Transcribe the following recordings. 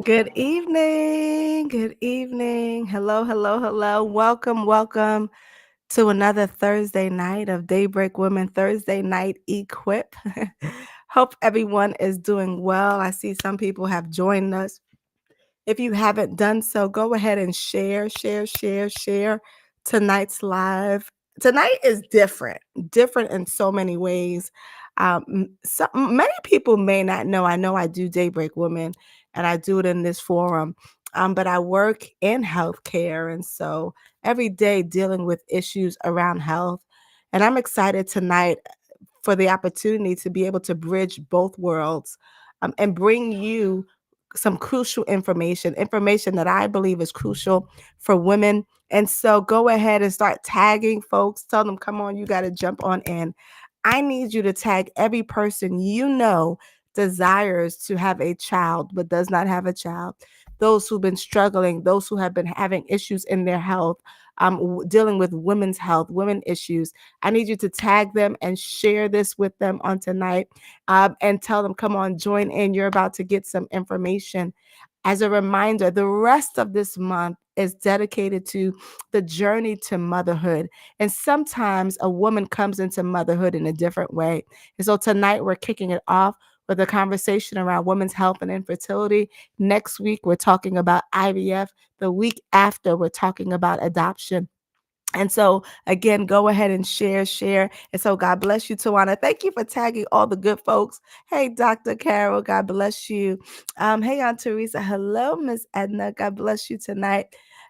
Good evening. Good evening. Hello, hello, hello. Welcome, welcome to another Thursday night of DayBreak Women Thursday Night Equip. Hope everyone is doing well. I see some people have joined us. If you haven't done so, go ahead and share tonight's live. Tonight is different in so many ways. Many people may not know. I know I do Daybreak Women, and I do it in this forum. But I work in healthcare, and so every day dealing with issues around health. And I'm excited tonight for the opportunity to be able to bridge both worlds and bring you some crucial information that I believe is crucial for women. And so go ahead and start tagging folks. Tell them, come on, you got to jump on in. I need you to tag every person you know desires to have a child but does not have a child. Those who've been struggling, those who have been having issues in their health, dealing with women's health, women issues. I need you to tag them and share this with them on tonight, and tell them, come on, join in. You're about to get some information. As a reminder, the rest of this month is dedicated to the journey to motherhood. And sometimes a woman comes into motherhood in a different way. And so tonight we're kicking it off with a conversation around women's health and infertility. Next week, we're talking about IVF. The week after, we're talking about adoption. And so, again, go ahead and share. And so, God bless you, Tawana. Thank you for tagging all the good folks. Hey, Dr. Carol, God bless you. Hey, Aunt Teresa. Hello, Miss Edna. God bless you tonight.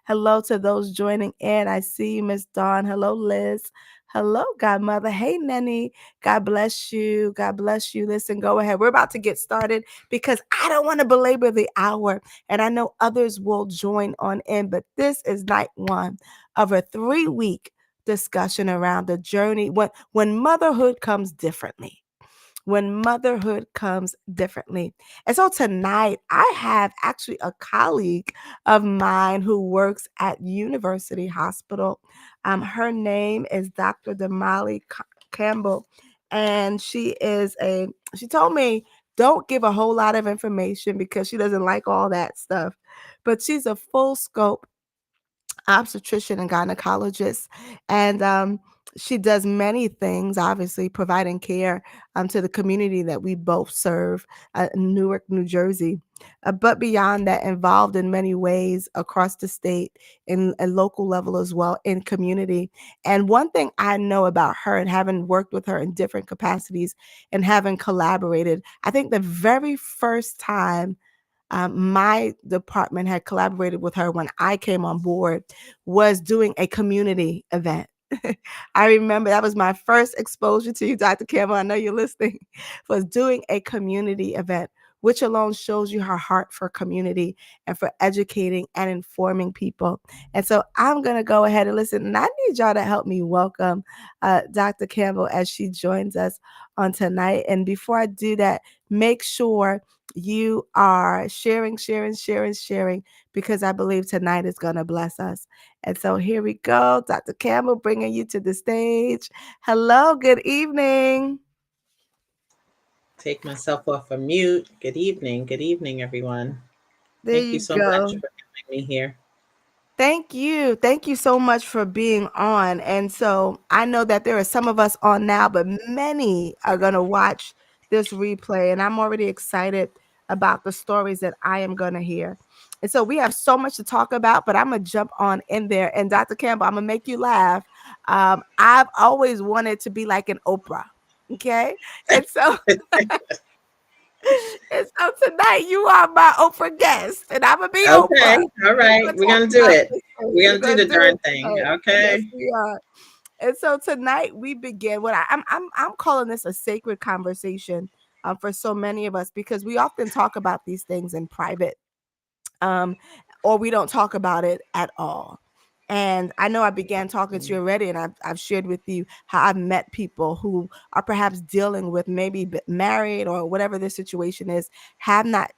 Hello to those joining in. I see you, Miss Dawn. Hello, Liz. Hello, Godmother. Hey, Nenny. God bless you. God bless you. Listen, go ahead. We're about to get started because I don't want to belabor the hour, and I know others will join on in, but this is night one of a 3-week discussion around the journey when motherhood comes differently. When motherhood comes differently. And so tonight, I have actually a colleague of mine who works at University Hospital. Her name is Dr. Damali Campbell, and she told me, don't give a whole lot of information because she doesn't like all that stuff. But she's a full scope obstetrician and gynecologist, and she does many things, obviously providing care to the community that we both serve, in Newark, New Jersey, but beyond that, involved in many ways across the state, in a local level as well, in community. And one thing I know about her, and having worked with her in different capacities and having collaborated, I think the very first time my department had collaborated with her when I came on board was doing a community event. I remember that was my first exposure to you, Dr. Campbell. I know you're listening. Was doing a community event, which alone shows you her heart for community and for educating and informing people. And so I'm going to go ahead and listen. And I need y'all to help me welcome Dr. Campbell as she joins us on tonight. And before I do that, make sure you are sharing, because I believe tonight is going to bless us. And so here we go. Dr. Campbell bringing you to the stage. Hello, good evening. Take myself off of mute. Good evening. Good evening, everyone. There Thank you you so much go. for having me here. Thank you. Thank you so much for being on. And so I know that there are some of us on now, but many are going to watch this replay. And I'm already excited about the stories that I am going to hear. And so we have so much to talk about, but I'm going to jump on in there. And Dr. Campbell, I'm going to make you laugh. I've always wanted to be like an Oprah. Okay. And so and so tonight you are my Oprah guest, and I'm gonna be Okay. Oprah. All We're right. gonna We're talk going to do about it. this thing. We're We're going to do gonna the do it darn thing. tonight. Yes, Okay. we are. And so tonight we begin what I'm calling this a sacred conversation, for so many of us, because we often talk about these things in private, um, or we don't talk about it at all. And I know I began talking to you already, and I've shared with you how I've met people who are perhaps dealing with maybe married or whatever their situation is, have not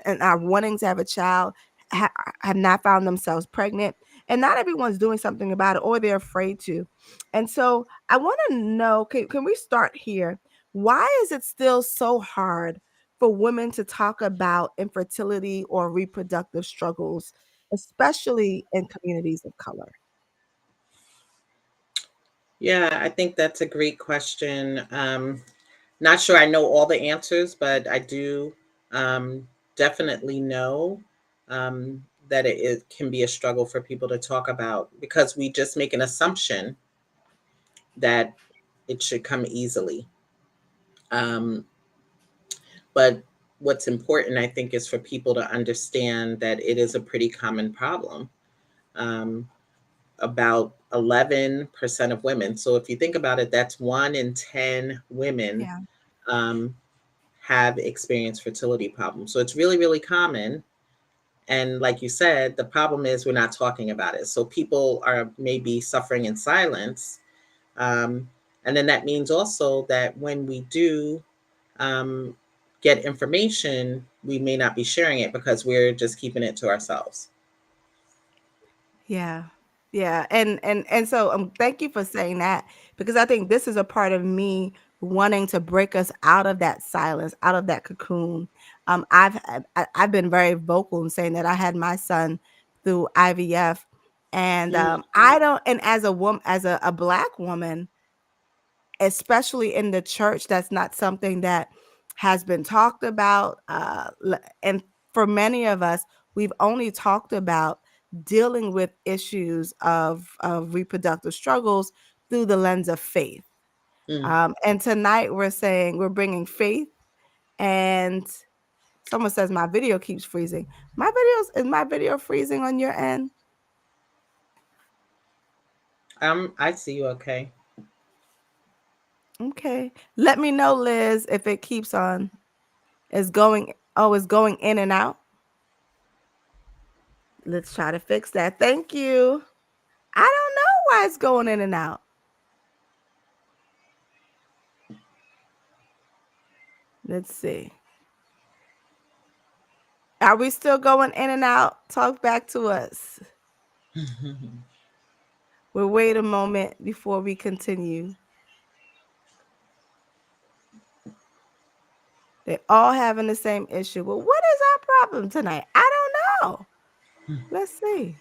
and are wanting to have a child, ha- have not found themselves pregnant, and not everyone's doing something about it, or they're afraid to. And so I want to know, can we start here? Why is it still so hard for women to talk about infertility or reproductive struggles, especially in communities of color? Yeah, I think that's a great question. Not sure I know all the answers, but I do definitely know that it can be a struggle for people to talk about because we just make an assumption that it should come easily. Um, but what's important, I think, is for people to understand that it is a pretty common problem. Um, about 11% of women. So if you think about it, that's 1 in 10 women Yeah. um, have experienced fertility problems. So it's really, really common. And like you said, the problem is we're not talking about it. So people are maybe suffering in silence. Um, and then that means also that when we do um, get information, we may not be sharing it because we're just keeping it to ourselves. Yeah. Yeah. And so thank you for saying that, because I think this is a part of me wanting to break us out of that silence, out of that cocoon. I've been very vocal in saying that I had my son through IVF, and Mm, I don't, and as a woman, as a black woman, especially in the church, that's not something that has been talked about. And for many of us, we've only talked about dealing with issues of reproductive struggles through the lens of faith. mm. And tonight we're saying we're bringing faith. And someone says my video keeps freezing. Is my video freezing on your end? I see you okay. Okay. Let me know, Liz, if it keeps on. It's going in and out. Let's try to fix that. Thank you. I don't know why it's going in and out. Let's see. Are we still going in and out? Talk back to us. We'll wait a moment before we continue. They're all having the same issue. Well, what is our problem tonight? I don't know. Let's see.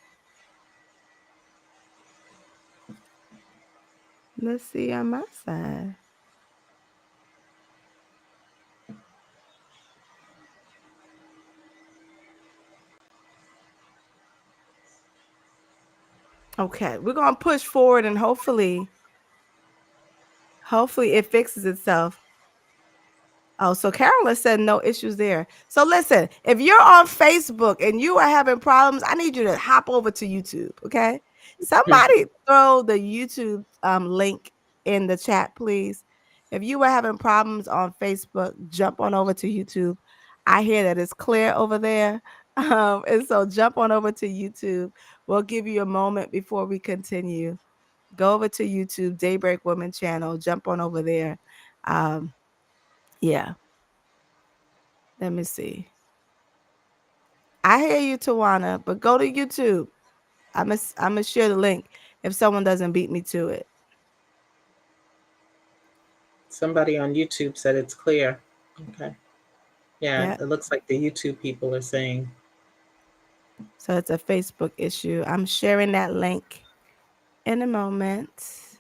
Let's see on my side. Okay, we're gonna push forward and hopefully it fixes itself. Oh, so Carolyn said no issues there. So listen, if you're on Facebook and you are having problems, I need you to hop over to YouTube, okay? Somebody throw the YouTube link in the chat, please. If you were having problems on Facebook, jump on over to YouTube. I hear that it's clear over there. And so jump on over to YouTube. We'll give you a moment before we continue. Go over to YouTube, Daybreak Women channel, jump on over there. Yeah. Let me see. I hear you, Tawana, but go to YouTube. I'm gonna share the link if someone doesn't beat me to it. Somebody on YouTube said it's clear. Okay. Yeah, Yeah. it looks like the YouTube people are saying. So it's a Facebook issue. I'm sharing that link in a moment.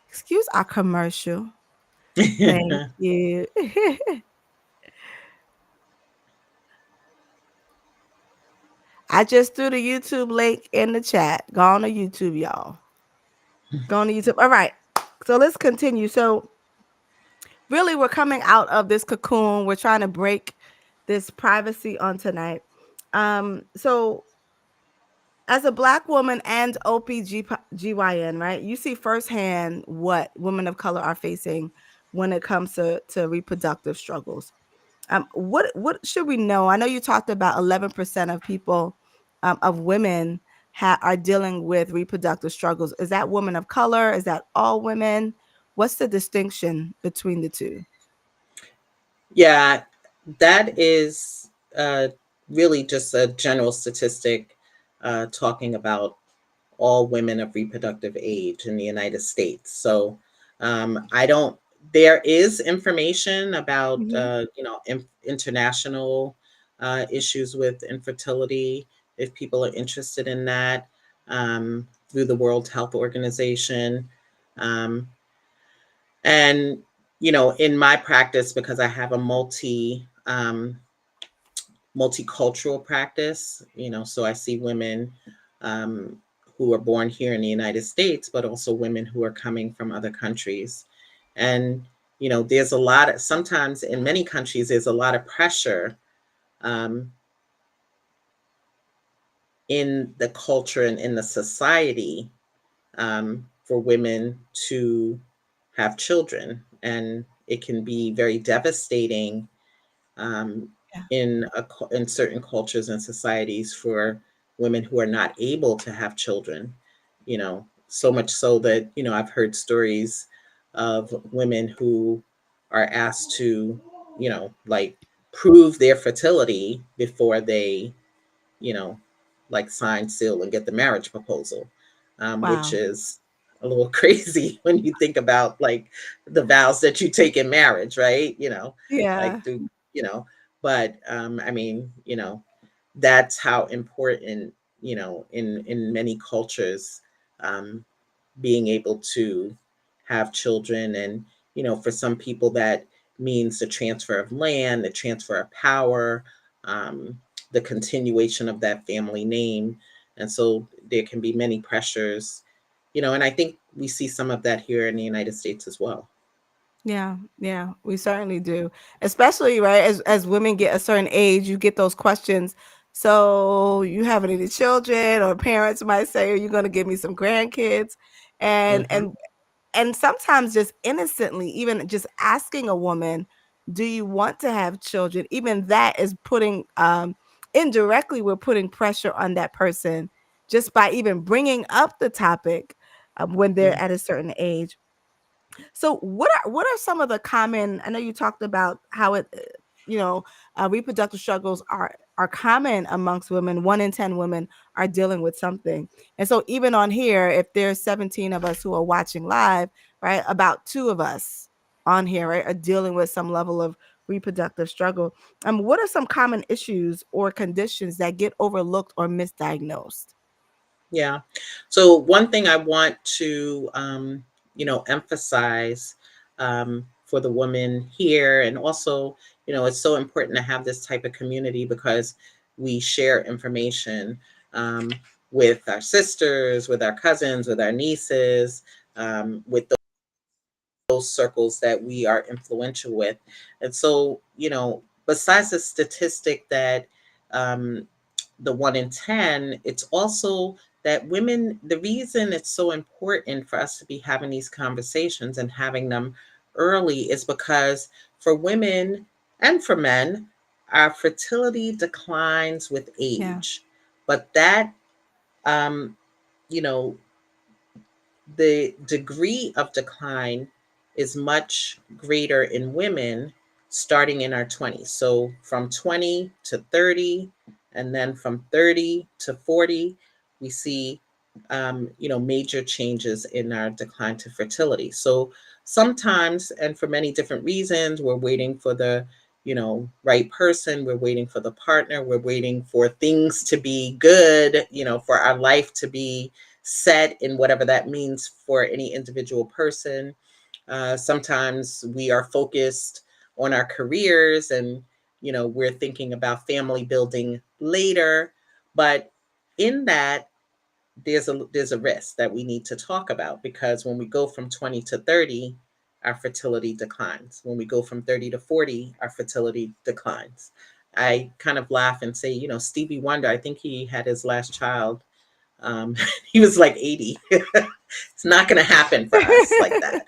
Excuse our commercial. Thank you. I just threw the YouTube link in the chat. Go on to YouTube, y'all. Go on to YouTube. All right. So let's continue. So really, we're coming out of this cocoon. We're trying to break this privacy on tonight. So as a black woman and OPGYN, right, you see firsthand what women of color are facing when it comes to reproductive struggles. What should we know? I know you talked about 11% of people, of women are dealing with reproductive struggles. Is that women of color? Is that all women? What's the distinction between the two? Yeah, that is really just a general statistic talking about all women of reproductive age in the United States. So I don't There is information about, Mhm. international issues with infertility, if people are interested in that, through the World Health Organization. Um, and, in my practice, because I have a multicultural practice, so I see women um, who are born here in the United States, but also women who are coming from other countries. And, there's a lot of, sometimes in many countries, there's a lot of pressure um, in the culture and in the society for women to have children. And it can be very devastating um, Yeah. in certain cultures and societies for women who are not able to have children. So much so that I've heard stories of women who are asked to, like prove their fertility before they, you know, like sign, seal, and get the marriage proposal, which Wow. is a little crazy when you think about like the vows that you take in marriage, right? Like Yeah. through, you know, but I mean, that's how important, in many cultures, um, being able to have children. And for some people that means the transfer of land, the transfer of power, um, the continuation of that family name. And so there can be many pressures, and I think we see some of that here in the United States as well. Yeah, yeah, we certainly do. Especially, right, as women get a certain age, you get those questions. So, you have any children, or parents might say, "Are you going to give me some grandkids?" And Hmm. and and sometimes just innocently, even just asking a woman, "Do you want to have children?" Even that is putting indirectly, we're putting pressure on that person just by even bringing up the topic when they're at a certain age. So what are some of the common, I know you talked about how you know, reproductive struggles are common amongst women. 1 in 10 women are dealing with something. And so even on here, if there's 17 of us who are watching live, right, about 2 of us on here, right, are dealing with some level of reproductive struggle. What are some common issues or conditions that get overlooked or misdiagnosed? Yeah. So one thing I want to, emphasize for the women here, and also, it's so important to have this type of community because we share information um, with our sisters, with our cousins, with our nieces, with those circles that we are influential with. And so, besides the statistic that um, the 1 in 10, it's also that women, the reason it's so important for us to be having these conversations and having them early is because for women and for men, our fertility declines with Yeah. age. But that, um, you know, the degree of decline is much greater in women starting in our 20s. So from 20 to 30, and then from 30 to 40, we see, major changes in our decline to fertility. So sometimes, and for many different reasons, we're waiting for the, right person. We're waiting for the partner. We're waiting for things to be good, for our life to be set in whatever that means for any individual person. Sometimes we are focused on our careers, and we're thinking about family building later. But in that, there's a risk that we need to talk about, because when we go from 20 to 30, our fertility declines. When we go from 30 to 40, our fertility declines. I kind of laugh and say, Stevie Wonder, I think he had his last child, um, he was like 80. It's not going to happen for us like that.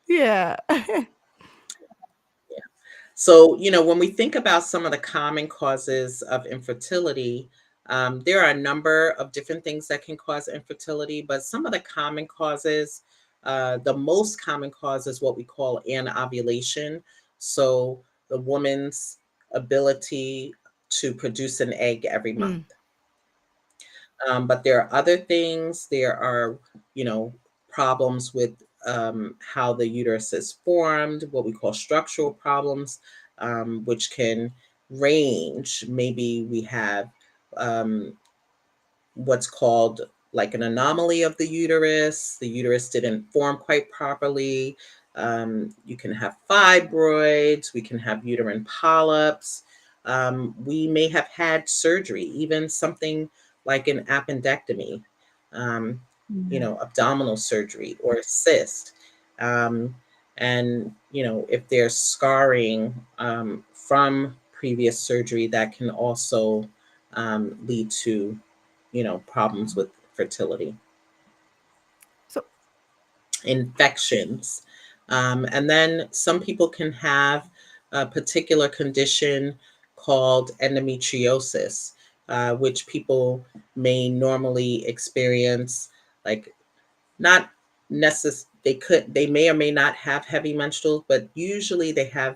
Yeah. Yeah. So, when we think about some of the common causes of infertility, there are a number of different things that can cause infertility, but some of the common causes, the most common cause is what we call anovulation. So, the woman's ability to produce an egg every month. Mm, But there are other things. There are, you know, problems with how the uterus is formed, what we call structural problems, which can range. Maybe we have um, what's called like an anomaly of the uterus. The uterus didn't form quite properly. You can have fibroids. We can have uterine polyps. We may have had surgery, even something like an appendectomy, um, Yeah. abdominal surgery or a cyst. Um, and, if there's scarring from previous surgery, that can also lead to problems with fertility, So infections. And then some people can have a particular condition called endometriosis, which people may normally experience, like not they may or may not have heavy menstruals, but usually they have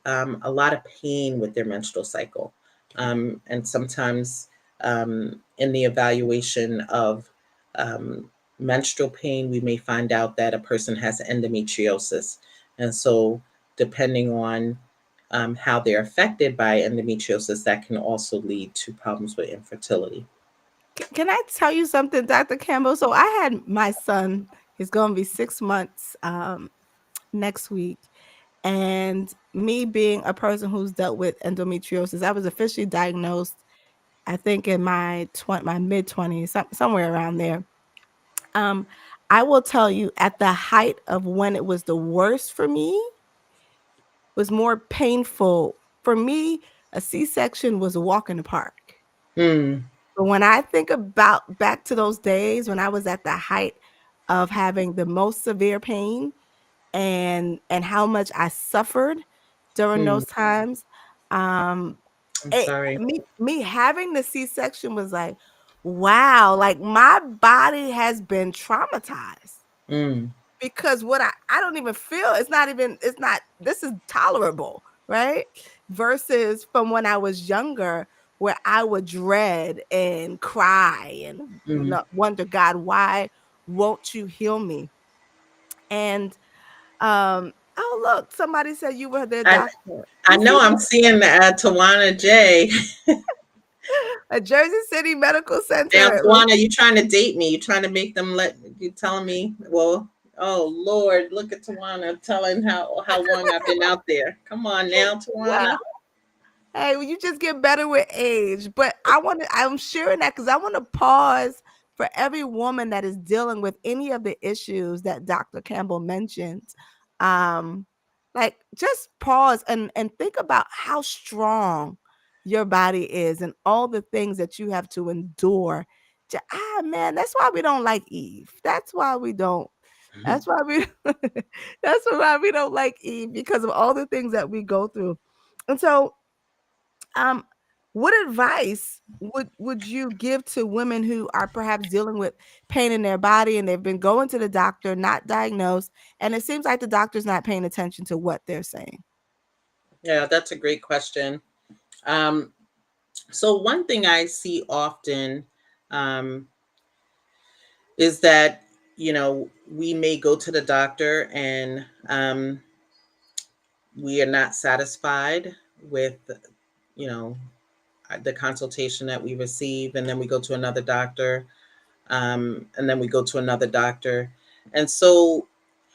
a lot of pain with their menstrual cycle. And sometimes in the evaluation of um, menstrual pain, we may find out that a person has endometriosis. And so, depending on how they're affected by endometriosis, that can also lead to problems with infertility. can I tell you something, Dr. Campbell? So I had my son, he's going to be 6 months next week. And me being a person who's dealt with endometriosis, I was officially diagnosed, I think, in my mid-20s, somewhere around there. Um, I will tell you, at the height of when it was the worst for me, was more painful. For me, a C-section was a walk in the park. Mm, But when I think about back to those days when I was at the height of having the most severe pain and how much I suffered during mm, those times, um, I'm sorry. me having the C-section was like, wow, like my body has been traumatized Mm, because what I don't even feel, it's not, this is tolerable, right? Versus from when I was younger, where I would dread and cry and mm. wonder, God, why won't you heal me? And oh, look, somebody said you were their I, doctor. I You know see I'm seeing Tawana J. a Jersey City Medical Now, Center. Tawana, you trying to date me? You trying to make them you telling me? Well, oh Lord, look at Tawana telling how long I've been out there. Come on now, Well, Tawana. hey, well, you just get better with age. But I'm sharing that because I want to pause for every woman that is dealing with any of the issues that Dr. Campbell mentioned. Um, like just pause and think about how strong your body is and all the things that you have to endure. Man, that's why we don't like Eve. That's why we don't. That's why we that's why we don't like Eve, because of all the things that we go through. And so um, what advice would you give to women who are perhaps dealing with pain in their body and they've been going to the doctor, not diagnosed, and it seems like the doctor's not paying attention to what they're saying? Yeah, that's a great question. Um, so one thing I see often um, is that we may go to the doctor and we are not satisfied with you know the consultation that we receive, and then we go to another doctor, and then we go to another doctor. And so,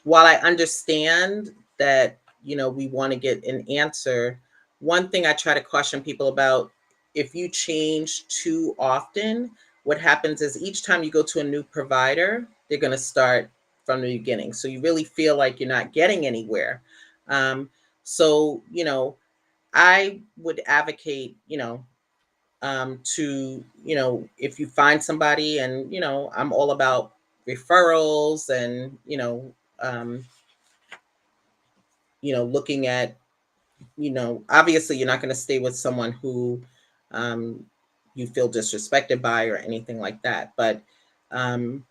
while I understand that we want to get an answer, one thing I try to caution people about: if you change too often, what happens is each time you go to a new provider, they're going to start from the beginning. So you really feel like you're not getting anywhere. Um, so I would advocate, to if you find somebody, and I'm all about referrals, and um, looking at obviously you're not going to stay with someone who um, you feel disrespected by or anything like that, but um,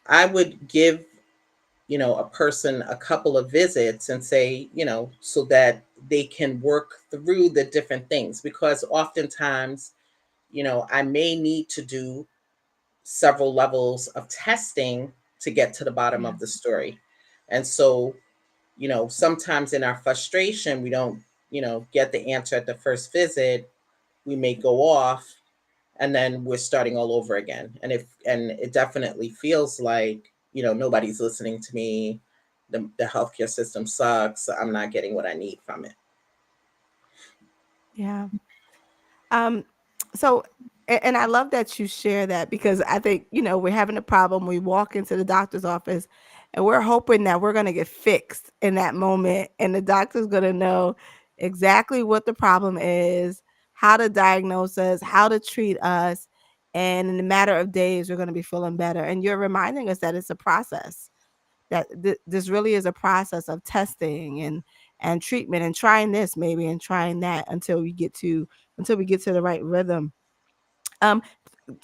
I would give a person a couple of visits and say, so that they can work through the different things, because oftentimes I may need to do several levels of testing to get to the bottom Yeah. of the story. And so, sometimes in our frustration, we don't, get the answer at the first visit. We may go off, and then we're starting all over again. And it definitely feels like, nobody's listening to me. The healthcare system sucks. I'm not getting what I need from it. Yeah. Um, so and I love that you share that because I think, we're having a problem. We walk into the doctor's office and we're hoping that we're gonna get fixed in that moment, and the doctor's gonna know exactly what the problem is, how to diagnose us, how to treat us, and in a matter of days, we're gonna be feeling better. And you're reminding us that it's a process, that this really is a process of testing and treatment and trying this maybe and trying that until we get to the right rhythm. Um,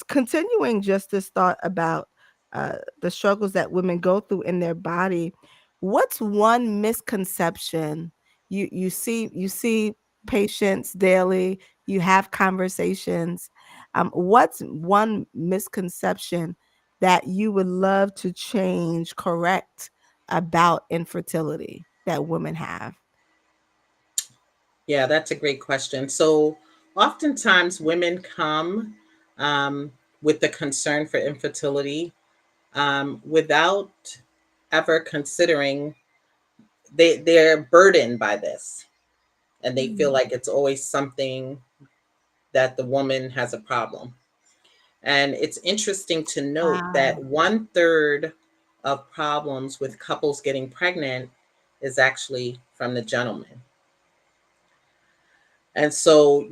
Continuing just this thought about the struggles that women go through in their body, what's one misconception you see patients daily, you have conversations. What's one misconception that you would love to change, correct about infertility that women have? Yeah, that's a great question. So, oftentimes women come um, with the concern for infertility without ever considering they're burdened by this, and they feel Mm. like it's always something that the woman has a problem. And it's interesting to note that Wow. 1/3 of problems with couples getting pregnant is actually from the gentleman. And so,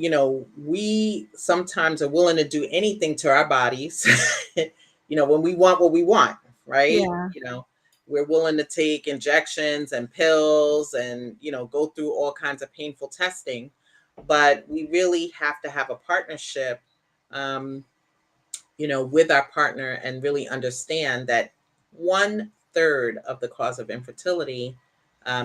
we sometimes are willing to do anything to our bodies, when we want what we want, right? Yeah. We're willing to take injections and pills and, go through all kinds of painful testing. But we really have to have a partnership, um, with our partner and really understand that 1/3 of the cause of infertility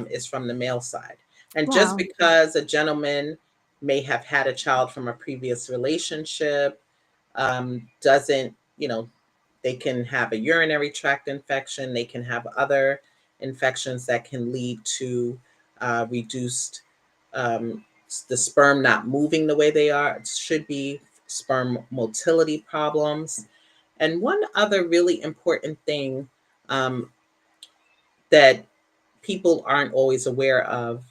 is from the male side. And just Wow. because a gentleman may have had a child from a previous relationship doesn't, they can have a urinary tract infection, they can have other infections that can lead to reduced um, the sperm not moving the way they are. It should be sperm motility problems. And one other really important thing um, that people aren't always aware of,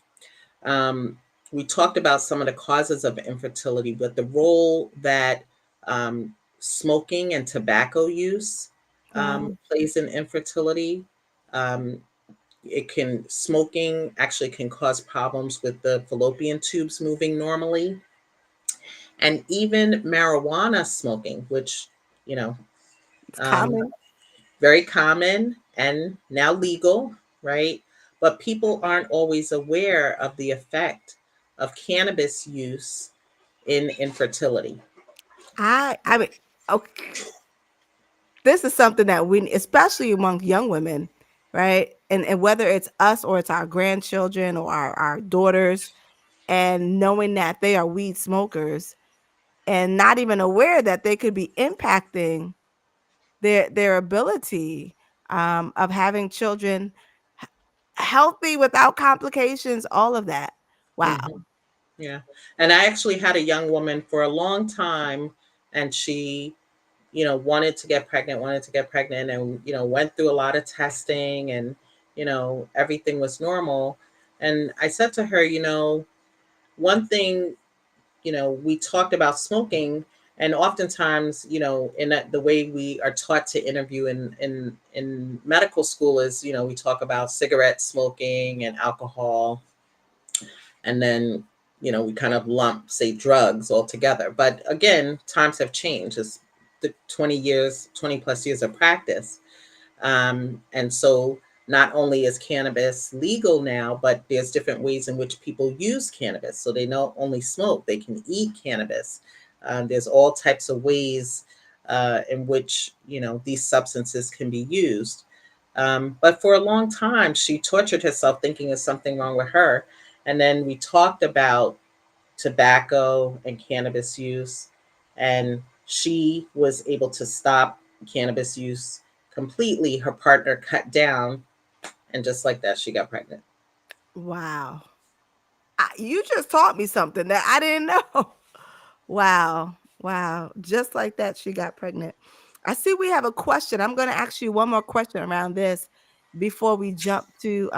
um, we talked about some of the causes of infertility, but the role that um, smoking and tobacco use Wow. plays in infertility. Um, smoking actually can cause problems with the fallopian tubes moving normally, and even marijuana smoking, which, you know, It's um, common. very common and now legal, right? But people aren't always aware of the effect of cannabis use in infertility. I mean, okay, this is something that we, especially among young women, right? And whether it's us or it's our grandchildren or our daughters, and knowing that they are weed smokers and not even aware that they could be impacting their ability of having children h- healthy without complications, all of that. Wow. Hmm. Yeah. And I actually had a young woman for a long time, and she, wanted to get pregnant, and, went through a lot of testing, and, everything was normal. And I said to her, one thing, we talked about smoking, and oftentimes, in the way we are taught to interview in medical school is, we talk about cigarette smoking and alcohol, and then, we kind of lump, say, drugs all together. But again, times have changed. It's the 20 plus years of practice. And so not only is cannabis legal now, but there's different ways in which people use cannabis. So they not only smoke, they can eat cannabis. There's all types of ways in which, these substances can be used. But for a long time, she tortured herself thinking there's something wrong with her. And then we talked about tobacco and cannabis use, and she was able to stop cannabis use completely, her partner cut down, and just like that, she got pregnant. Wow. You just taught me something that I didn't know. Wow. Wow. Just like that, she got pregnant. I see we have a question. I'm going to ask you one more question around this before we jump to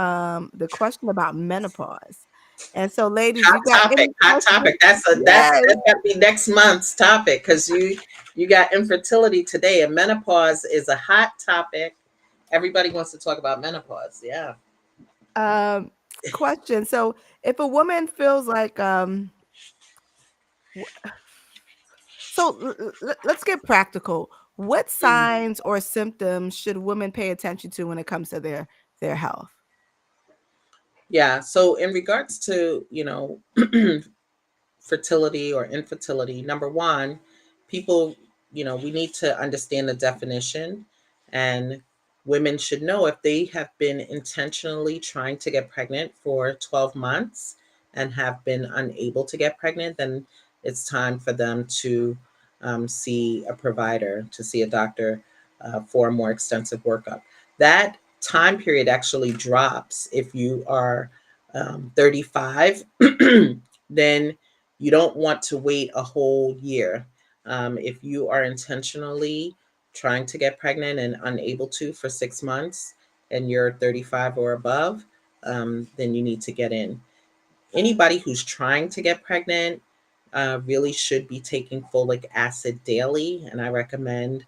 the question about menopause. And so, ladies, Hot you got topic, any hot questions? topic. That's a Yes. that's got to be next month's topic, because you got infertility today, and menopause is a hot topic. Everybody wants to talk about menopause. Yeah. Um, question. So, if a woman feels like so let's get practical. What Mhm. signs or symptoms should women pay attention to when it comes to their health? Yeah. So in regards to, fertility or infertility, number one, people, we need to understand the definition, and women should know if they have been intentionally trying to get pregnant for 12 months and have been unable to get pregnant, then it's time for them to see a provider, to see a doctor for a more extensive workup. That time period actually drops if you are 35. Then you don't want to wait a whole year. If you are intentionally trying to get pregnant and unable to for 6 months, and you're 35 or above, then you need to get in. Anybody who's trying to get pregnant really should be taking folic acid daily, and I recommend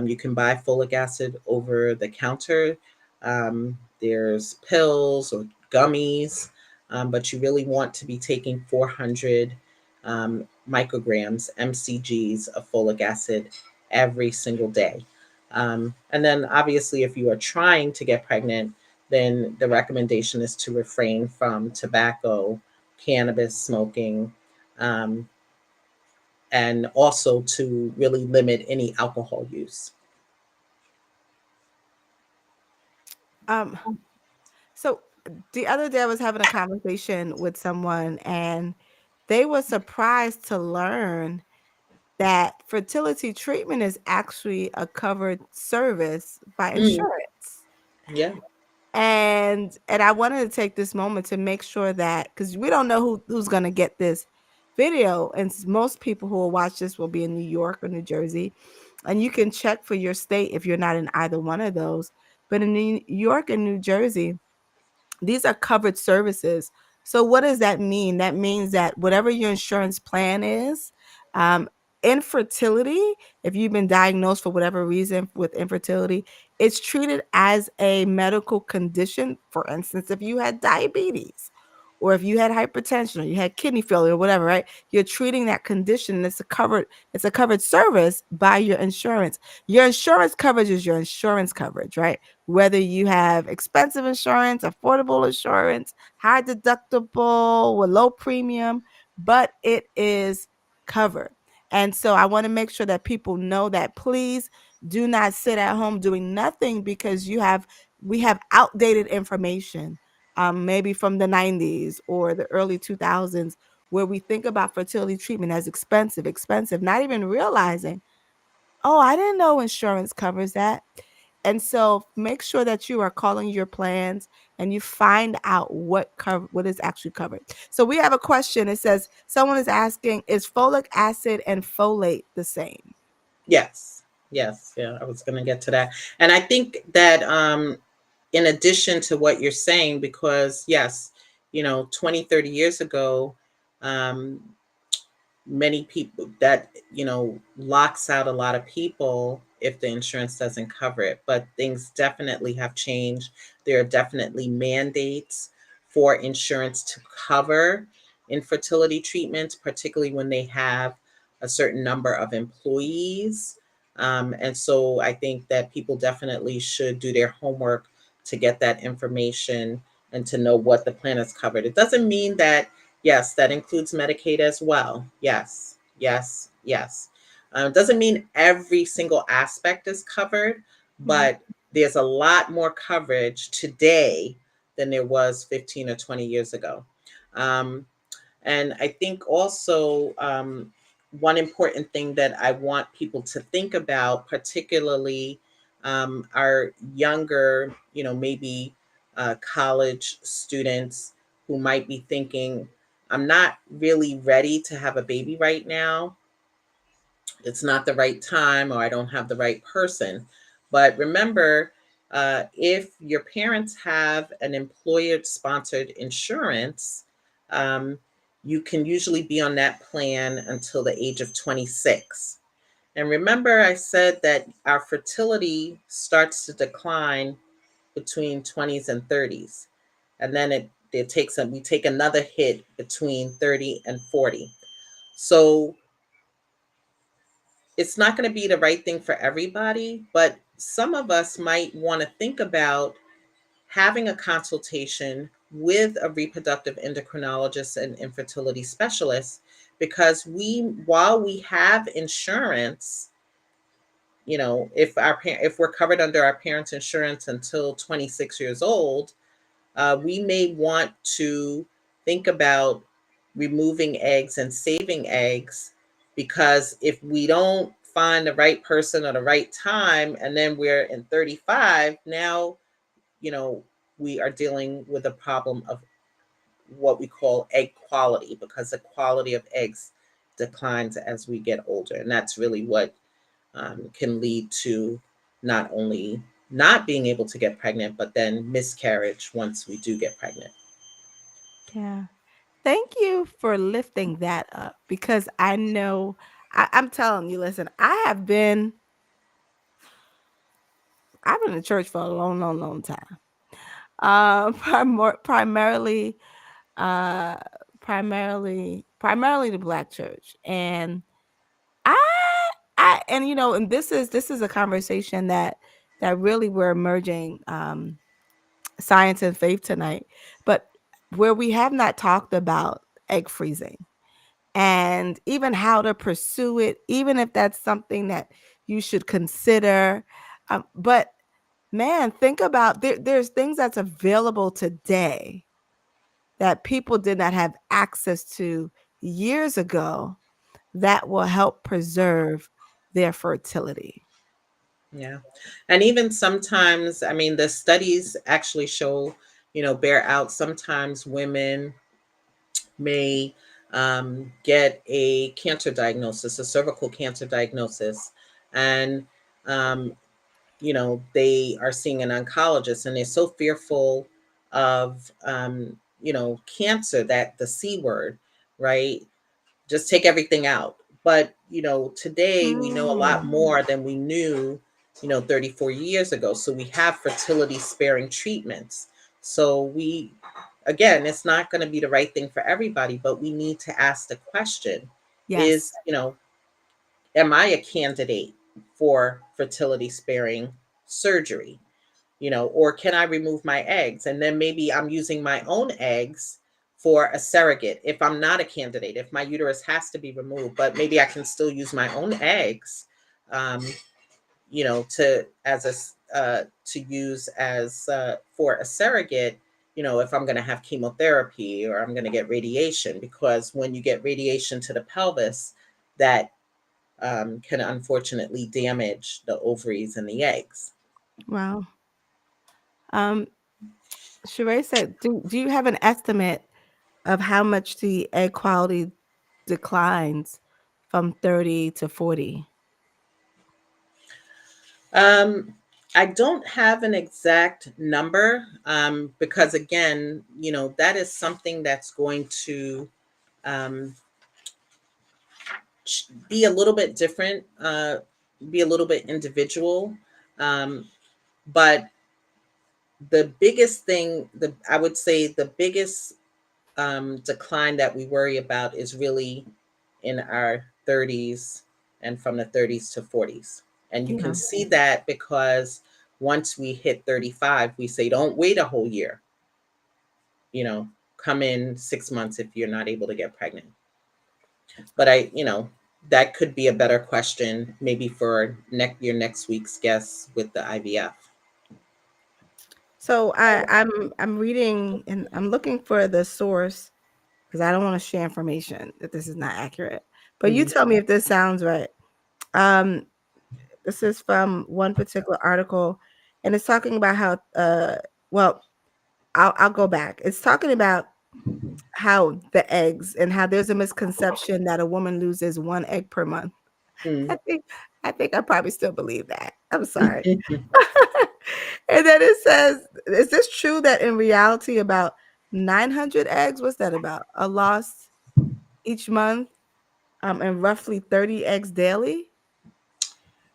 you can buy folic acid over the counter. There's pills or gummies, but you really want to be taking 400 micrograms, mcgs, of folic acid every single day. And then, obviously, if you are trying to get pregnant, then the recommendation is to refrain from tobacco, cannabis smoking, um, and also to really limit any alcohol use. Um, so the other day I was having a conversation with someone and they were surprised to learn that fertility treatment is actually a covered service by Mm, insurance. yeah. And I wanted to take this moment to make sure that because we don't know who's going to get this video, and most people who will watch this will be in New York or New Jersey, and you can check for your state if you're not in either one of those. But in New York and New Jersey, these are covered services. So what does that mean? That means that whatever your insurance plan is, um, infertility, if you've been diagnosed for whatever reason with infertility, it's treated as a medical condition. For instance, if you had diabetes or if you had hypertension or you had kidney failure or whatever, right? You're treating that condition. And it's a covered service by your insurance. Your insurance coverage is your insurance coverage, right? Whether you have expensive insurance, affordable insurance, high deductible with low premium, but it is covered. And so I want to make sure that people know that please do not sit at home doing nothing because we have outdated information, maybe from the 90s or the early 2000s, where we think about fertility treatment as expensive, not even realizing, oh, I didn't know insurance covers that. And so make sure that you are calling your plans and you find out what is actually covered. So we have a question. It says someone is asking, is folic acid and folate the same? Yes. Yes. Yeah. I was going to get to that. And I think that in addition to what you're saying, because yes, 20, 30 years ago, um, many people that locks out a lot of people if the insurance doesn't cover it, but things definitely have changed. There are definitely mandates for insurance to cover infertility treatments, particularly when they have a certain number of employees. And so I think that people definitely should do their homework to get that information and to know what the plan is covered. It doesn't mean that, yes, that includes Medicaid as well. Yes, yes, yes. Doesn't mean every single aspect is covered, Mhm. but there's a lot more coverage today than there was 15 or 20 years ago. Um, and I think also one important thing that I want people to think about, particularly our younger, maybe college students who might be thinking, I'm not really ready to have a baby right now. It's not the right time, or I don't have the right person. But remember, if your parents have an employer sponsored insurance, um, you can usually be on that plan until the age of 26. And remember, I said that our fertility starts to decline between 20s and 30s. And then we take another hit between 30 and 40. So it's not going to be the right thing for everybody, but some of us might want to think about having a consultation with a reproductive endocrinologist and infertility specialist, because while we have insurance, if we're covered under our parents' insurance until 26 years old, we may want to think about removing eggs and saving eggs, because if we don't find the right person or the right time, and then we're in 35, now, you know, we are dealing with a problem of what we call egg quality, because the quality of eggs declines as we get older. And that's really what can lead to not only not being able to get pregnant, but then miscarriage once we do get pregnant. Yeah. Thank you for lifting that up because I know I'm telling you, listen, I've been in church for a long, long, long time. Primarily, uh, primarily the black church, and I, and and this is a conversation that really we're merging science and faith tonight, but where we have not talked about egg freezing and even how to pursue it, even if that's something that you should consider. But man, think about there's things that's available today that people did not have access to years ago that will help preserve their fertility. Yeah. And even sometimes, I mean, the studies actually show, bear out sometimes women may get a cancer diagnosis, a cervical cancer diagnosis, and um, they are seeing an oncologist, and they're so fearful of, cancer, that the C word, right? Just take everything out. But, today we know a lot Mm, more than we knew, 34 years ago. So we have fertility sparing treatments. So again, it's not going to be the right thing for everybody, but we need to ask the question, is, yes. am I a candidate for fertility sparing surgery? Or can I remove my eggs? And then maybe I'm using my own eggs for a surrogate if I'm not a candidate, if my uterus has to be removed, but maybe I can still use my own eggs, um, to use as for a surrogate, if I'm going to have chemotherapy or I'm going to get radiation, because when you get radiation to the pelvis, that can unfortunately damage the ovaries and the eggs. Wow. Um, Sheree said, do you have an estimate of how much the egg quality declines from 30 to 40? Um, I don't have an exact number, because again, that is something that's going to um, be a little bit different, be a little bit individual. Um, but the biggest thing, I would say the biggest decline that we worry about is really in our 30s, and from the 30s to 40s. And you can Yeah. see that because once we hit 35, we say, don't wait a whole year, you know, come in 6 months if you're not able to get pregnant. But that could be a better question maybe for your next week's guest with the IVF. So I'm reading and I'm looking for the source because I don't want to share information that this is not accurate. But you Mhm. tell me if this sounds right. Um, This is from one particular article, and it's talking about how well, I'll go back. It's talking about how the eggs and how there's a misconception that a woman loses 1 egg per month. I Mm. think I think I probably still believe that. I'm sorry. And then it says, is this true that in reality about 900 eggs, what's that about? Are lost each month, and roughly 30 eggs daily?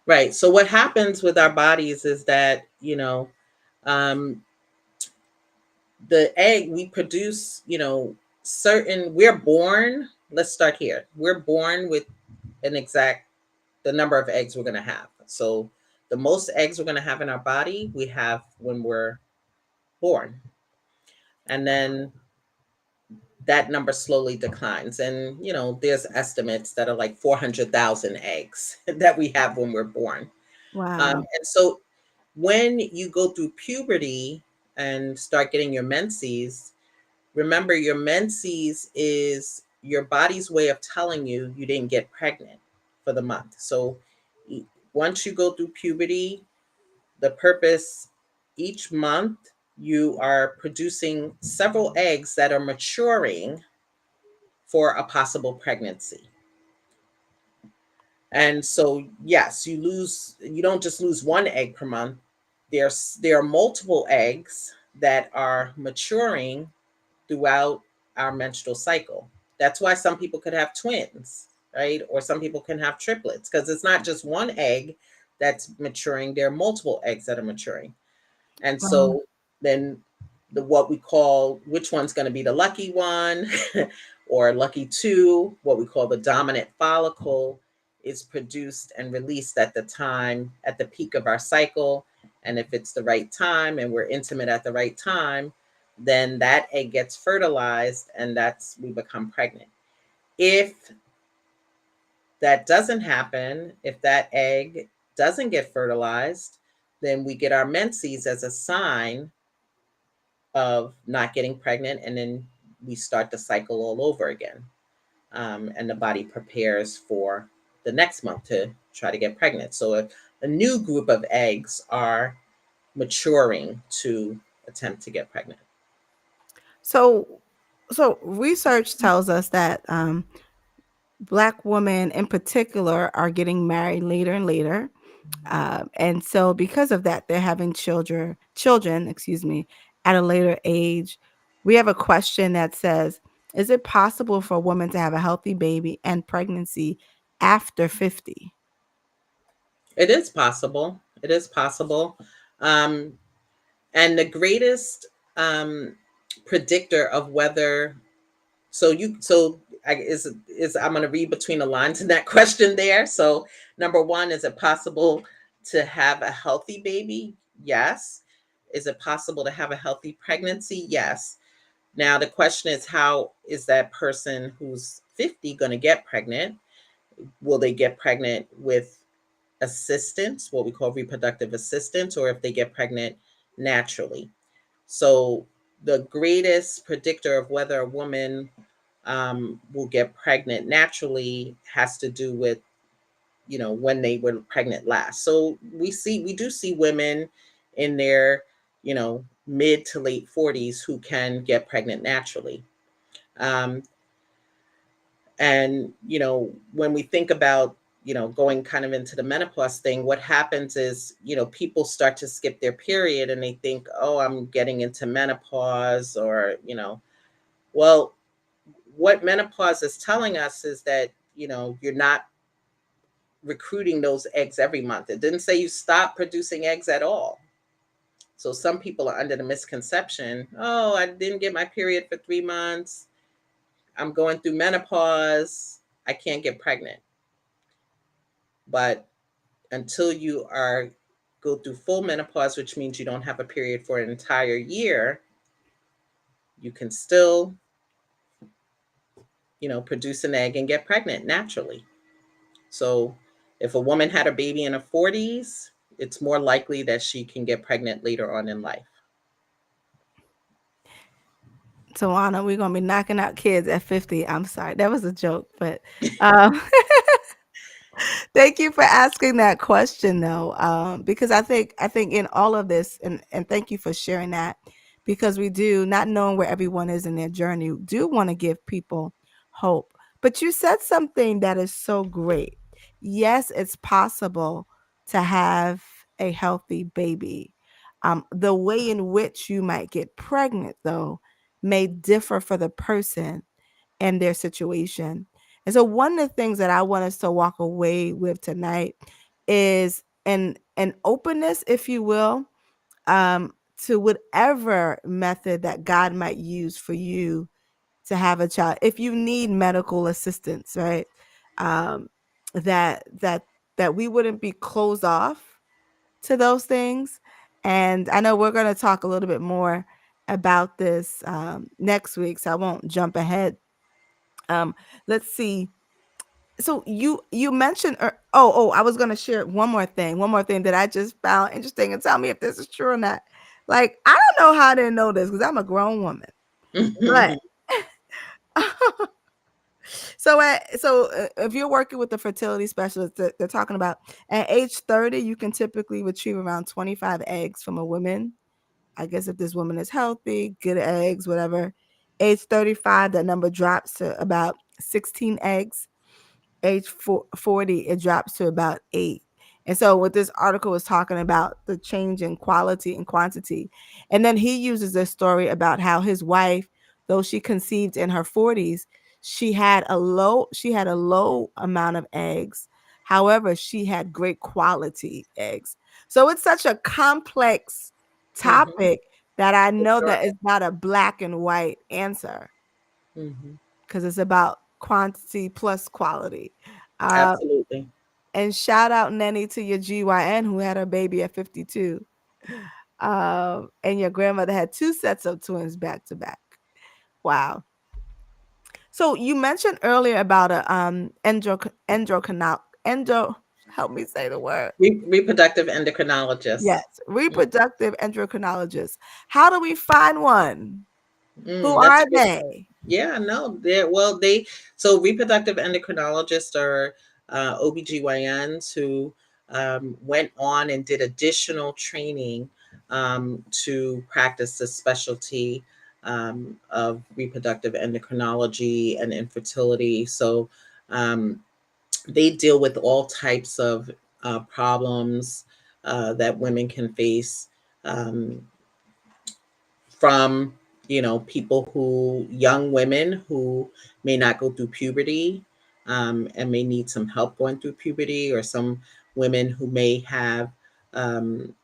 Right. So what happens with our bodies is that, um, the egg we produce, we're born, let's start here. We're born with an exact the number of eggs we're going to have. So the most eggs we're going to have in our body, we have when we're born. And then that number slowly declines. And, there's estimates that are like 400,000 eggs that we have when we're born. Wow. And so when you go through puberty and start getting your menses, remember your menses is your body's way of telling you you didn't get pregnant for the month. So once you go through puberty, the purpose each month you are producing several eggs that are maturing for a possible pregnancy. And so, yes, you don't just lose one egg per month. There are multiple eggs that are maturing throughout our menstrual cycle. That's why some people could have twins, right? Or some people can have triplets because it's not just one egg that's maturing, there are multiple eggs that are maturing. And Wow. so then the what we call which one's going to be the lucky one or lucky two, what we call the dominant follicle is produced and released at the peak of our cycle. And if it's the right time and we're intimate at the right time, then that egg gets fertilized and we become pregnant. If that doesn't happen, if that egg doesn't get fertilized, then we get our menses as a sign of not getting pregnant, and then we start the cycle all over again. And the body prepares for the next month to try to get pregnant. So a new group of eggs are maturing to attempt to get pregnant. So so research tells us that Black women in particular are getting married later and later. And so because of that, they're having children, excuse me, at a later age. We have a question that says, is it possible for a woman to have a healthy baby and pregnancy after 50? It is possible. It is possible. Um, and the greatest predictor of whether is I'm going to read between the lines in that question there. So number one, is it possible to have a healthy baby? Yes. Is it possible to have a healthy pregnancy? Yes. Now the question is, how is that person who's 50 going to get pregnant? Will they get pregnant with assistance, what we call reproductive assistance, or if they get pregnant naturally? So the greatest predictor of whether a woman will get pregnant naturally has to do with when they were pregnant last. So we do see women in their mid to late 40s who can get pregnant naturally. um, and when we think about going kind of into the menopause thing, what happens is people start to skip their period and they think, oh, I'm getting into menopause, or well, what menopause is telling us is that you're not recruiting those eggs every month. It didn't say you stop producing eggs at all. So some people are under the misconception, oh, I didn't get my period for 3 months, I'm going through menopause, I can't get pregnant. But until you are go through full menopause, which means you don't have a period for an entire year, you can still produce an egg and get pregnant naturally. So if a woman had a baby in her 40s, it's more likely that she can get pregnant later on in life. So Anna, we're gonna be knocking out kids at 50. I'm sorry, that was a joke, but um, Thank you for asking that question though, because I think in all of this, and thank you for sharing that, because we do not knowing where everyone is in their journey, do want to give people hope. But you said something that is so great. Yes, it's possible to have a healthy baby. The way in which you might get pregnant, though, may differ for the person and their situation. And so one of the things that I want us to walk away with tonight is an openness, if you will, to whatever method that God might use for you to have a child. If you need medical assistance, right? Um, that that that we wouldn't be closed off to those things. And I know we're going to talk a little bit more about this next week, so I won't jump ahead. um, let's see. So you mentioned I was gonna share one more thing that I just found interesting, and tell me if this is true or not. Like, I don't know how I didn't know this because I'm a grown woman, but if you're working with a fertility specialist, they're talking about at age 30, you can typically retrieve around 25 eggs from a woman. I guess if this woman is healthy, good eggs, whatever. Age 35, that number drops to about 16 eggs. Age 40, it drops to about 8. And so what this article was talking about, the change in quality and quantity. And then he uses this story about how his wife, though she conceived in her 40s, she had a low amount of eggs. However, she had great quality eggs. So it's such a complex Hmm. topic that I For know sure. that it's not a black and white answer, Hmm. because it's about quantity plus quality. Uh, Absolutely. and shout out Nenny to your GYN who had her baby at 52. And your grandmother had two sets of twins back to back. Wow. So you mentioned earlier about a endo help me say the word. Reproductive endocrinologist. Yes, reproductive endocrinologist. How do we find one? Who That's a are good. they? Yeah, no, they so reproductive endocrinologists are OBGYNs who went on and did additional training to practice the specialty of reproductive endocrinology and infertility. So um, they deal with all types of problems that women can face. Um, from people who young women who may not go through puberty and may need some help going through puberty, or some women who may have um,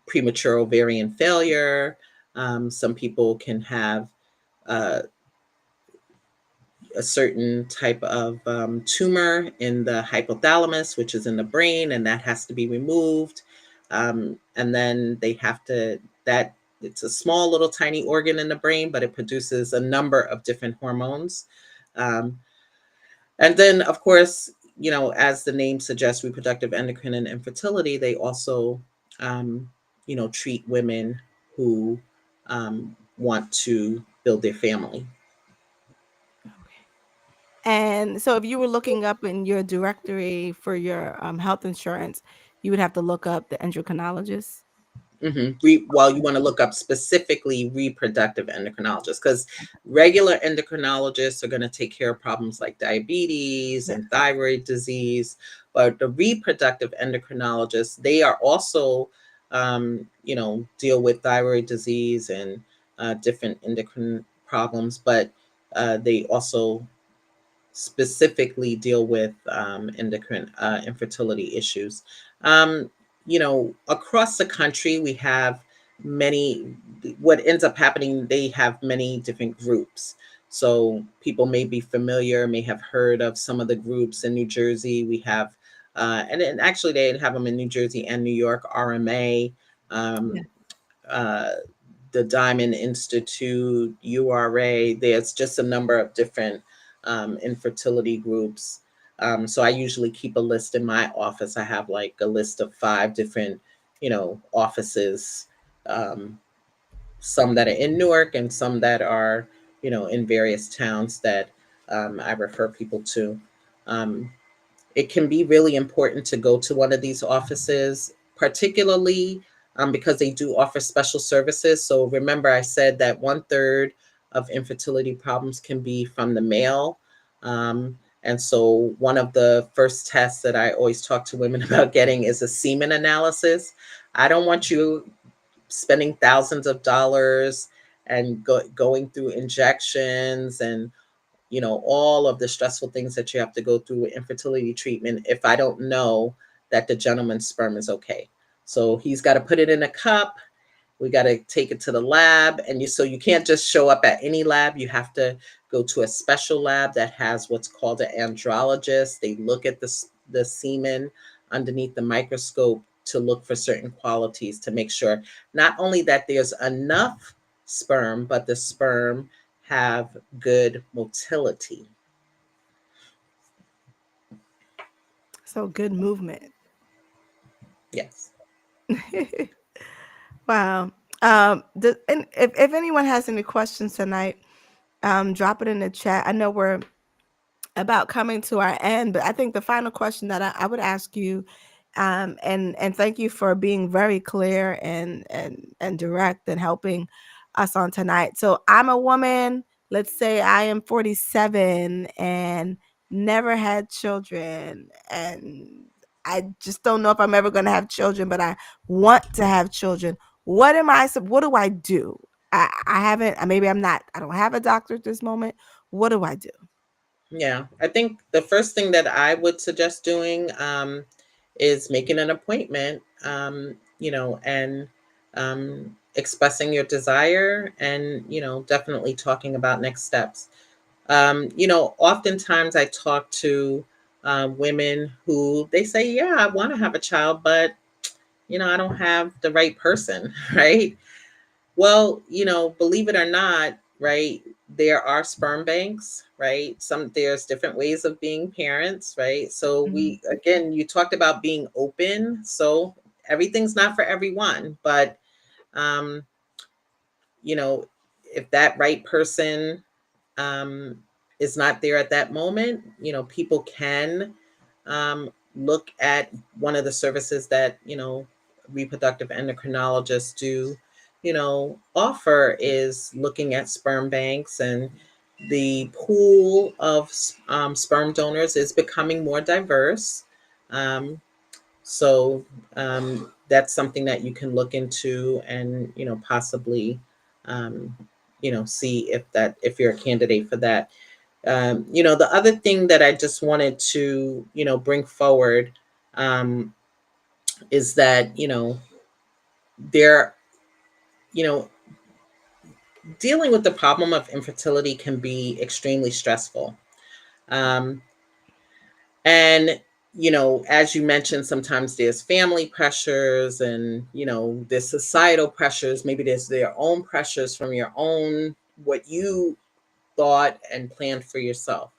premature ovarian failure. Some people can have uh, a certain type of tumor in the hypothalamus, which is in the brain, and that has to be removed. And then they have to, that it's a small little tiny organ in the brain, but it produces a number of different hormones. Um, and then, of course, as the name suggests, reproductive endocrine and infertility, they also, um, treat women who want to build their family. Okay. And so if you were looking up in your directory for your health insurance, you would have to look up the endocrinologist. Well, you want to look up specifically reproductive endocrinologists, because regular endocrinologists are going to take care of problems like diabetes Yes. and thyroid disease. But the reproductive endocrinologists, they are also, deal with thyroid disease and different endocrine problems, but they also specifically deal with endocrine infertility issues. Um, Across the country, we have many, what ends up happening, they have many different groups. So people may be familiar, may have heard of some of the groups in New Jersey. We have, and actually they have them in New Jersey and New York, RMA. Yeah. Um, uh, the Diamond Institute, URA. There's just a number of different infertility groups. So I usually keep a list in my office. I have like a list of 5 different, offices. Um, some that are in Newark and some that are, in various towns that I refer people to. Um, it can be really important to go to one of these offices, particularly because they do offer special services. So remember, I said that 1/3 of infertility problems can be from the male. Um, and so, one of the first tests that I always talk to women about getting is a semen analysis. I don't want you spending thousands of dollars and going through injections and all of the stressful things that you have to go through with infertility treatment if I don't know that the gentleman's sperm is okay. So he's got to put it in a cup. We got to take it to the lab, and you can't just show up at any lab. You have to go to a special lab that has what's called an andrologist. They look at the semen underneath the microscope to look for certain qualities to make sure not only that there's enough sperm, but the sperm have good motility. So good movement. Yes. Wow. And if anyone has any questions tonight, drop it in the chat. I know we're about coming to our end, but I think the final question that I would ask you, and thank you for being very clear and direct and helping us on tonight. So I'm a woman. Let's say I am 47 and never had children, and I just don't know if I'm ever going to have children, but I want to have children. What do I do? I haven't. Maybe I'm not. I don't have a doctor at this moment. What do I do? Yeah, I think the first thing that I would suggest doing is making an appointment, and expressing your desire and, definitely talking about next steps. Oftentimes I talk to women who they say, yeah, I want to have a child, but, I don't have the right person, right? Well, believe it or not, right? There are sperm banks, right? There's different ways of being parents, right? So Mhm. you talked about being open. So everything's not for everyone, but um, you know, if that right person um is not there at that moment, people can look at one of the services that reproductive endocrinologists do offer is looking at sperm banks, and the pool of sperm donors is becoming more diverse. Um, so that's something that you can look into and possibly um, see if you're a candidate for that. The other thing that I just wanted to, bring forward is that, there, you know, dealing with the problem of infertility can be extremely stressful. Um, and, as you mentioned, sometimes there's family pressures and, there's societal pressures. Maybe there's their own pressures from your own, what you thought and planned for yourself.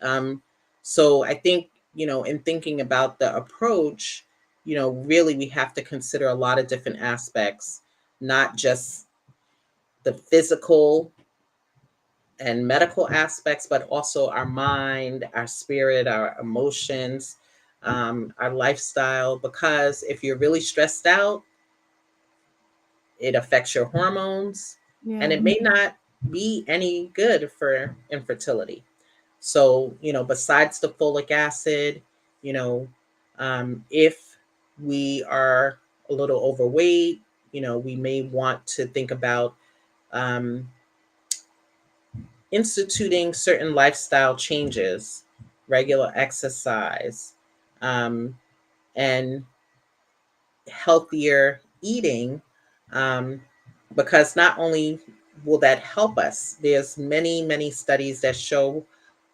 Um, so I think, in thinking about the approach, really we have to consider a lot of different aspects, not just the physical and medical aspects, but also our mind, our spirit, our emotions, our lifestyle. Because if you're really stressed out, it affects your hormones and Yeah. it may not be any good for infertility. So, besides the folic acid, you know, if we are a little overweight, we may want to think about um, instituting certain lifestyle changes, regular exercise, um, and healthier eating, um, because not only will that help us, there's many studies that show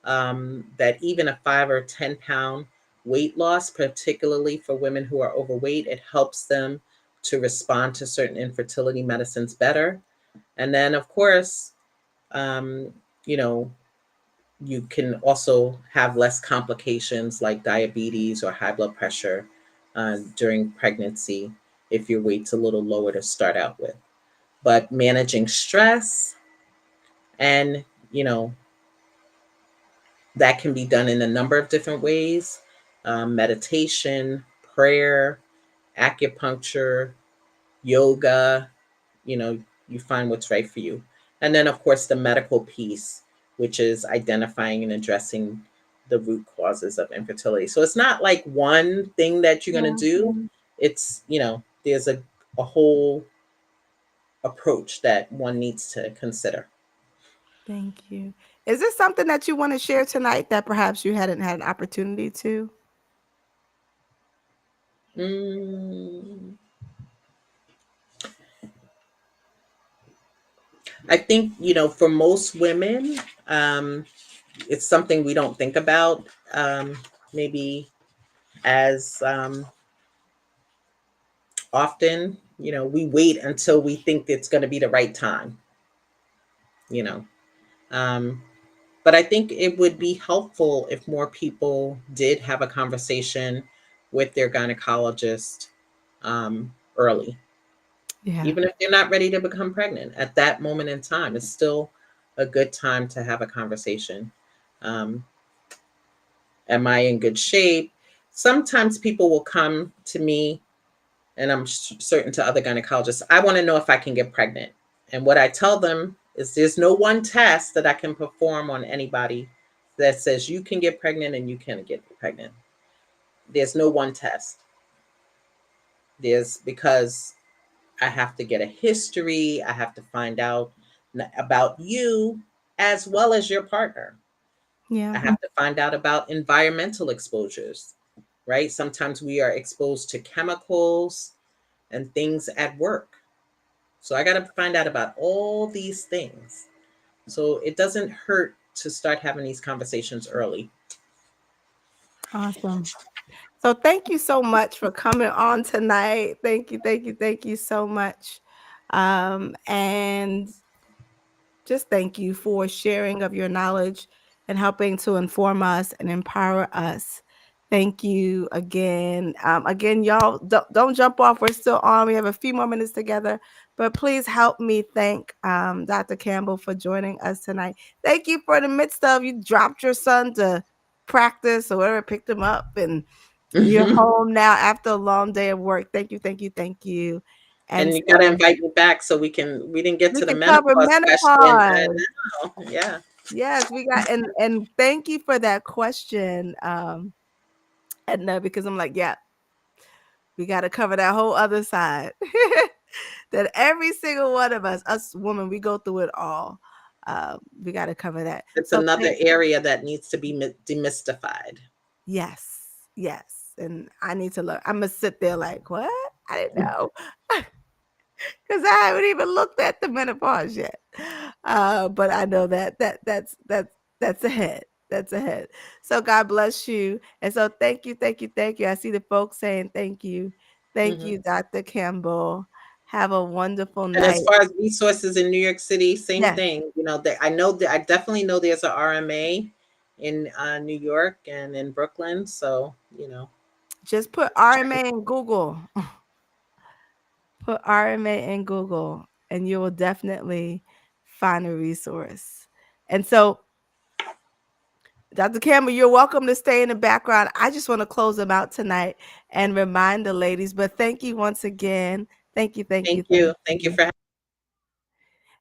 that even a 5 or 10 pound weight loss, particularly for women who are overweight, it helps them to respond to certain infertility medicines better. And then, of course, um, you know, you can also have less complications like diabetes or high blood pressure during pregnancy if your weight's a little lower to start out with. But managing stress and, you know, that can be done in a number of different ways. meditation, prayer, acupuncture, yoga. You know, you find what's right for you. And then, of course, the medical piece, which is identifying and addressing the root causes of infertility. So it's not like one thing that you're going to Yeah. do. It's, there's a whole approach that one needs to consider. Thank you. Is this something that you want to share tonight that perhaps you hadn't had an opportunity to? Mm, I think, for most women, it's something we don't think about, maybe as often. We wait until we think it's going to be the right time, you know. Um, but I think it would be helpful if more people did have a conversation with their gynecologist early, Yeah. even if they're not ready to become pregnant at that moment in time. It's still a good time to have a conversation. Um, am I in good shape? Sometimes people will come to me, and I'm certain to other gynecologists, I want to know if I can get pregnant. And what I tell them is there's no one test that I can perform on anybody that says you can get pregnant and you can get pregnant. There's no one test. There's because I have to get a history, I have to find out about you as well as your partner. I Yeah. have to find out about environmental exposures, right? Sometimes we are exposed to chemicals and things at work. So I got to find out about all these things. So it doesn't hurt to start having these conversations early. Awesome. So thank you so much for coming on tonight. Thank you, thank you, thank you so much. And just thank you for sharing of your knowledge and helping to inform us and empower us. Thank you again. Again, y'all, don't jump off. We're still on. We have a few more minutes together, but please help me thank Dr. Campbell for joining us tonight. Thank you for the midst of you dropped your son to practice or whatever, picked him up, and you're home now after a long day of work. Thank you, thank you, thank you. And And you got to so invite me back so we didn't get we to the can cover menopause question. And menopause. now, yeah. Yes, we got and thank you for that question, Edna, because I'm like, yeah, we got to cover that whole other side. That every single one of us women, we go through it all. We got to cover that. It's So another thank area that needs to be demystified. yes, yes, and I need to look. I'm gonna sit there like, what? I didn't know. Because I haven't even looked at the menopause yet. But I know that's ahead. That's ahead. So God bless you. And so thank you, thank you, thank you. I see the folks saying thank you. Thank Hmm. you, Dr. Campbell. Have a wonderful And as night. far as resources in New York City, same Yes. thing. I know that I definitely know there's a RMA in New York and in Brooklyn. So, Just put check it. RMA in Google. Put RMA in Google and you will definitely find a resource. And so Dr. Campbell, you're welcome to stay in the background. I just want to close them out tonight and remind the ladies, but thank you once again. Thank you, thank Thank you, you. thank Thank you you. for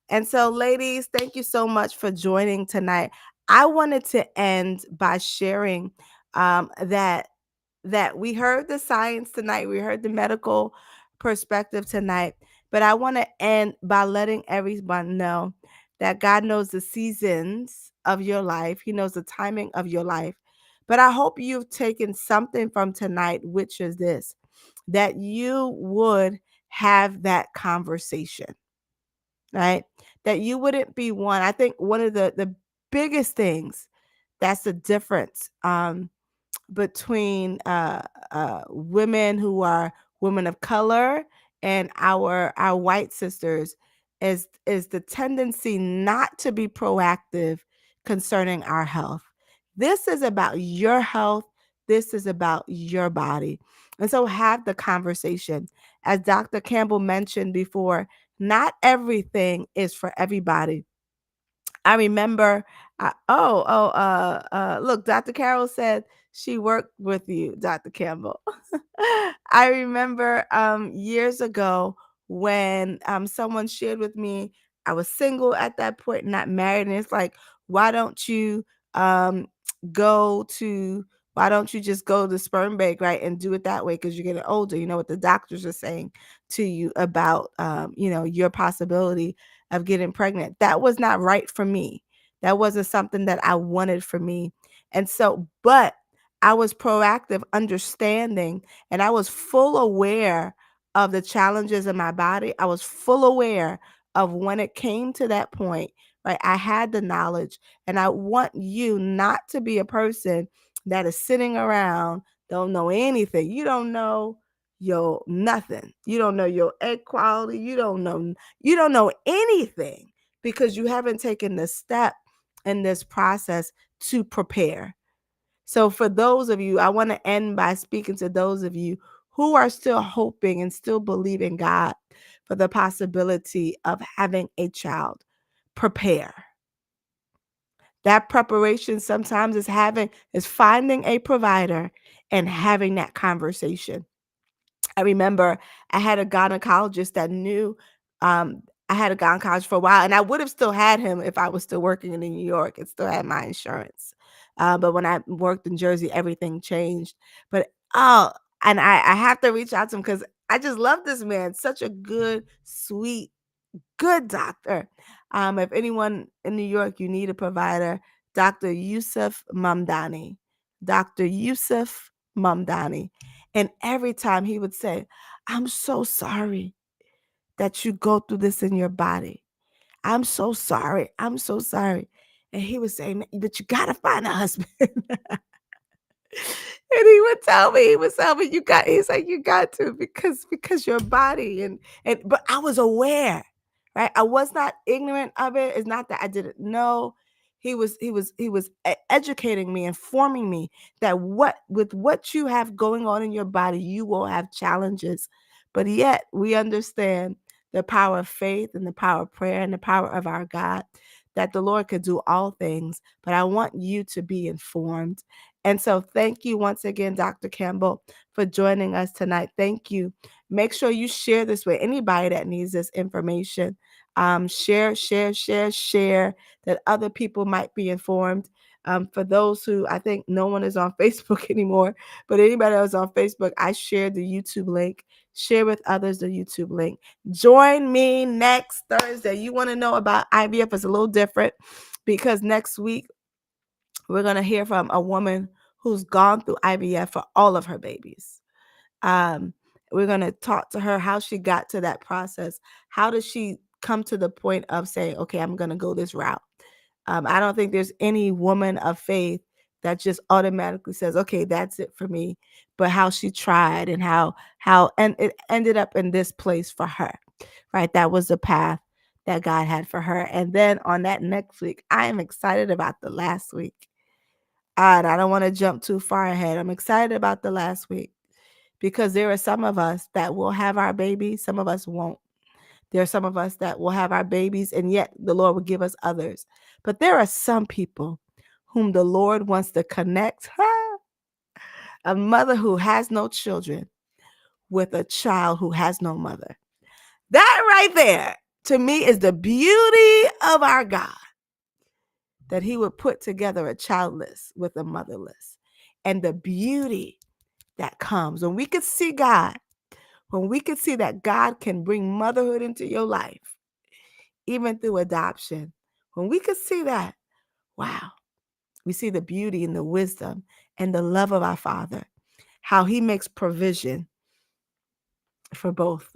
And so, ladies, thank you so much for joining tonight. I wanted to end by sharing that we heard the science tonight, we heard the medical perspective tonight, but I want to end by letting everyone know that God knows the seasons of your life. He knows the timing of your life. But I hope you've taken something from tonight, which is this, that you would have that conversation, right? That you wouldn't be one. I think one of the biggest things that's the difference between women who are women of color and our white sisters is the tendency not to be proactive concerning our health. This is about your health. This is about your body. And so have the conversation. As Dr. Campbell mentioned before, not everything is for everybody. I remember, look, Dr. Carol said She worked with you, Dr. Campbell. I remember years ago when someone shared with me, I was single at that point, not married, and it's like, why don't you um, go to why don't you just go to the sperm bank, right, and do it that way because you're getting older? You know what the doctors are saying to you about your possibility of getting pregnant. That was not right for me. That wasn't something that I wanted for me. And so, but I was proactive, understanding, and I was full aware of the challenges in my body. I was full aware of when it came to that point, right? I had the knowledge, and I want you not to be a person that is sitting around, don't know anything. You don't know your nothing. You don't know your egg quality. You don't know anything because you haven't taken the step in this process to prepare. So, for those of you, I want to end by speaking to those of you who are still hoping and still believing God for the possibility of having a child. Prepare. That preparation sometimes is finding a provider and having that conversation. I remember I had a gynecologist that knew. I had a gynecologist for a while, and I would have still had him if I was still working in New York and still had my insurance. But when I worked in Jersey, everything changed. But oh, and I have to reach out to him because I just love this man. Such a good, sweet, good doctor. If anyone in New York, you need a provider, Dr. Yusuf Mamdani. Dr. Yusuf Mamdani. And every time he would say, I'm so sorry that you go through this in your body. I'm so sorry. I'm so sorry. And he was saying, but you got to find a husband. And he would tell me, he's like, you got to, because your body and but I was aware, right? I was not ignorant of it. It's not that I didn't know. He was educating me, informing me that what you have going on in your body, you will have challenges. But yet we understand the power of faith and the power of prayer and the power of our God, that the Lord could do all things. But I want you to be informed. And so thank you once again, Dr. Campbell, for joining us tonight. Thank you. Make sure you share this with anybody that needs this information. Share that other people might be informed. For those who, I think no one is on Facebook anymore, but anybody that was on Facebook, I shared the YouTube link. Share with others the YouTube link. Join me next Thursday. You want to know about IVF? It's a little different because next week we're going to hear from a woman who's gone through IVF for all of her babies. Um, we're going to talk to her how she got to that process. How does she come to the point of saying, okay, I'm going to go this route? I don't think there's any woman of faith that just automatically says, okay, that's it for me. But how she tried and and it ended up in this place for her, right? That was the path that God had for her. And then on that next week, I am excited about the last week. And I don't want to jump too far ahead. I'm excited about the last week because there are some of us that will have our babies, some of us won't. There are some of us that will have our babies, and yet the Lord will give us others. But there are some people whom the Lord wants to connect. A mother who has no children with a child who has no mother. That right there, to me, is the beauty of our God, that he would put together a childless with a motherless. And the beauty that comes when we could see God, when we could see that God can bring motherhood into your life, even through adoption. When we could see that, wow, we see the beauty and the wisdom and the love of our Father, how he makes provision for both.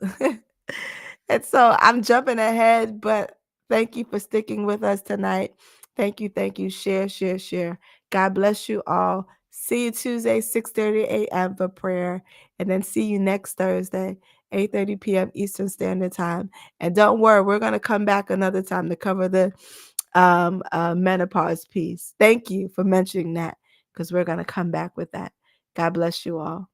And so I'm jumping ahead, but thank you for sticking with us tonight. Thank you. Thank you. Share, share, share. God bless you all. See you Tuesday, 6:30 a.m. for prayer. And then see you next Thursday, 8:30 p.m. Eastern Standard Time. And don't worry, we're going to come back another time to cover the menopause piece. Thank you for mentioning that because we're going to come back with that. God bless you all.